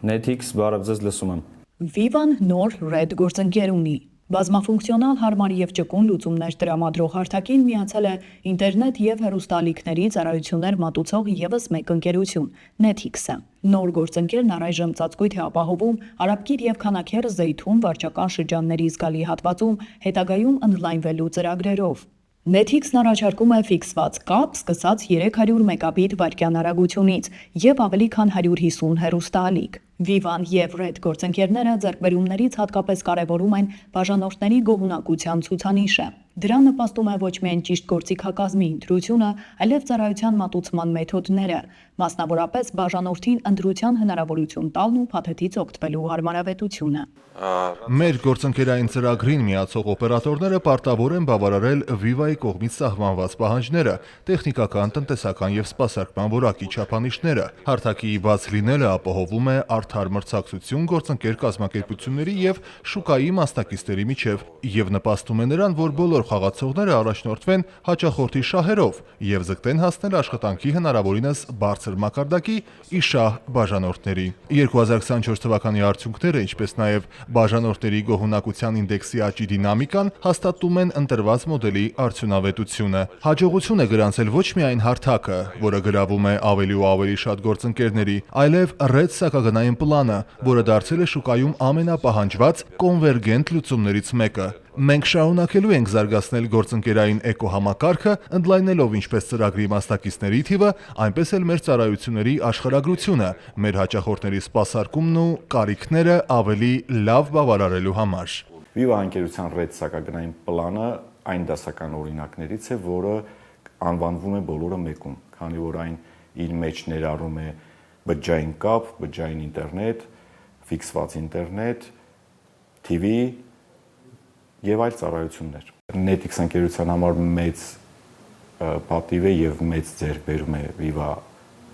Netix բարև ձեզ լսում եմ։ Vivan նոր Red գործընկեր ունի։ Բազմաֆունկցիոնալ հարմար և ճկուն լուծումներ տրամադրող հարթակին միացել է ինտերնետ և հեռուստաալիքների ծառայություններ մատուցող ևս մեկ ընկերություն՝ Netix-ը։ Նոր գործընկերն առայժմ ծածկույթ է ապահովում Արաբկիր և Քանաքեռ Զեյթուն վարչական շրջանների զգալի հատվածում հետագայում ընդլայնվելու ծրագրերով։ Netix-ն առաջարկում է ֆիքսված կապ սկսած 300 մեգաբիտ վայրկյան արագությունից և ավելի քան 150 հեռուստաալիք։ Vivan և Red գործընկերները ձեռքբերումներից հատկապես կարևորում են բաժանորդների գոհունակության ցուցանիշը։ Դրան նպաստում է ոչ միայն ճիշտ գործիքակազմի ընտրությունը, այլև ծառայության մատուցման մեթոդները, մասնավորապես բաժանորդին ընտրության հնարավորություն տալն ու փաթեթից օգտվելու հարմարավետությունը։ Մեր գործընկերային ծրագրին միացող օպերատորները պարտավոր են բավարարել Viva-ի կողմից սահմանված պահանջները, տեխնիկական, տնտեսական և սպասարկման որակի չափանիշները։ Հարթակի բաց լինելը ապահովում է արդար մրցակցություն գործընկեր կազմակերպությունների և շուկայի մասնակիցների միջև և նպաստում է նրան, որ բոլոր խաղացողները առաջնորդվեն հաճախորդի շահերով և ձգտեն հասնել աշխատանքի հնարավորինս բարձր մակարդակի ի շահ բաժանորդների։ 2024 թվականի արդյունքները, ինչպես նաև բաժանորդների գոհունակության ինդեքսի աճի դինամիկան հաստատում են ընտրված մոդելի արդյունավետությունը։ Հաջողություն է գրանցել ոչ միայն հարթակը, որը գրավում է ավելի ու ավելի շատ գործընկերների, այլև Red սակագնային պլանը, որը դարձել է շուկայում ամենապահանջված կոնվերգենտ լուծումներից մեկը։ Մենք շարունակելու ենք զարգացնել գործընկերային էկոհամակարգը, ընդլայնելով ինչպես ծրագրի մասնակիցների թիվը, այնպես էլ մեր ծառայությունների աշխարհագրությունը, մեր հաճախորդների սպասարկումն ու կարիքները ավելի լավ բավարարելու համար։ Viva ընկերության Red սակագնային պլանը այն դասական օրինակներից է, որը անվանվում է բոլորը մեկում, քանի որ այն իր մեջ ներառում է բջջային կապ, բջջային ինտերնետ, ֆիքսված ինտերնետ, TV և այլ ծառայություններ։ Netix ընկերության համար մեծ պատիվ է և մեծ ձեռքբերում է Viva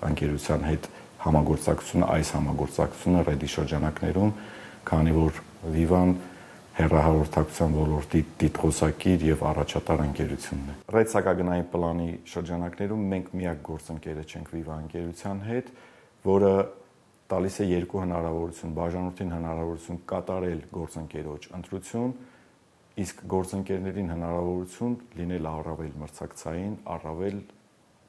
ընկերության հետ համագործակցությունը, այս համագործակցությունը Red-ի շրջանակներում, քանի որ Viva-ն հեռահաղորդակցության ոլորտի տիտղոսակիր և առաջատար ընկերությունն է։ Red սակագնային պլանի շրջանակներում մենք միակ գործընկերը չենք Viva ընկերության հետ, որը տալիս է երկու հնարավորություն՝ բաժանորդին հնարավորություն կատարել գործընկերոջ ընտրություն, իսկ գործընկերներին հնարավորություն լինել առավել մրցակցային, առավել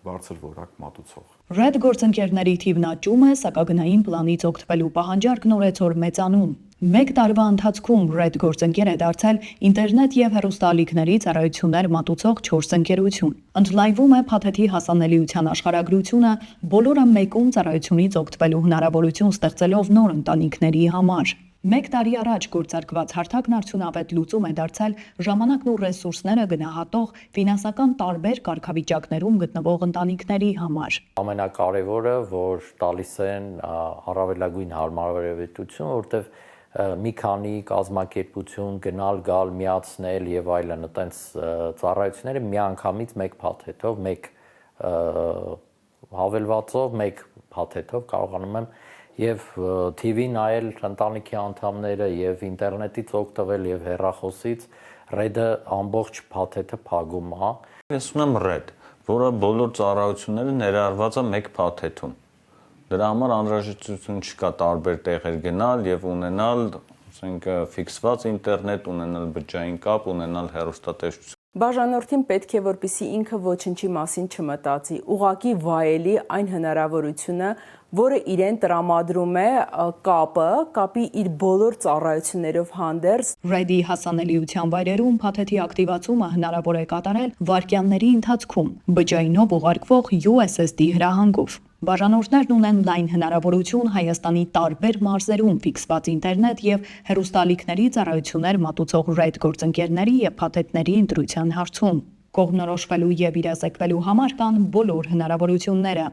բարձր որակ մատուցող։ Red գործընկերների թիվն աճում է, սակագնային պլանից օգտվելու պահանջարկն օրեցօր մեծանում։ Մեկ տարվա ընթացքում Red գործընկեր է դարձել ինտերնետ և հեռուստաալիքների ծառայություններ մատուցող 4 ընկերություն։ Ընդլայնվում է փաթեթի հասանելիության աշխարհագրությունը, բոլորը մեկում ծառայությունից օգտվելու հնարավորություն ստեղծելով նոր ընտանիքների համար։ Մեկ տարի առաջ գործարկված հարթակն արդյունավետ լուծում է դարձել ժամանակն ու ռեսուրսները գնահատող ֆինանսական տարբեր կարգավիճակներում գտնվող ընտանիքների համար։ Ամենակարևորը, որ տալիս են առավելագույն հարմարավետություն, որտեղ մի քանի կազմակերպություն գնալ-գալ, միացնել եւ այլն, այտենց ծառայությունները միանգամից մեկ փաթեթով, մեկ հավելվածով, մեկ փաթեթով կարողանում եմ եւ TV նայել ընտանիքի անդամները եւ ինտերնետից օգտվել եւ հեռախոսից Red-ը ամբողջ փաթեթը փակում է։ Ես ունեմ Red, որը բոլոր ծառայությունները ներառված է մեկ փաթեթում։ Դրա համար անհրաժեշտություն չկա տարբեր տեղեր գնալ եւ ունենալ, ասենք, ֆիքսված ինտերնետ, ունենալ բջջային կապ, ունենալ հեռուստատեսություն։ Բաժանորդին պետք է, որպեսզի ինքը ոչնչի մասին չմտածի, ուղղակի վայելի այն հնարավորությունը, որը իրեն տրամադրում է կապի իր բոլոր ծառայություններով հանդերձ։ Red-ի հասանելիության վայրերում փաթեթի ակտիվացումը հնարավոր է կատարել վայրկյանների ընթացքում բջջայինով ուղարկվող USSD հրահանգով։ Բաժանորդներն ունեն լայն հնարավորություն Հայաստանի տարբեր մարզերում ֆիքսված ինտերնետ և հեռուստաալիքների ծառայություններ մատուցող Red գործընկերների և փաթեթների ընտրության հարցում։ Կողմնորոշվելու և իրազեկվելու համար կան բոլոր հնարավորությունները։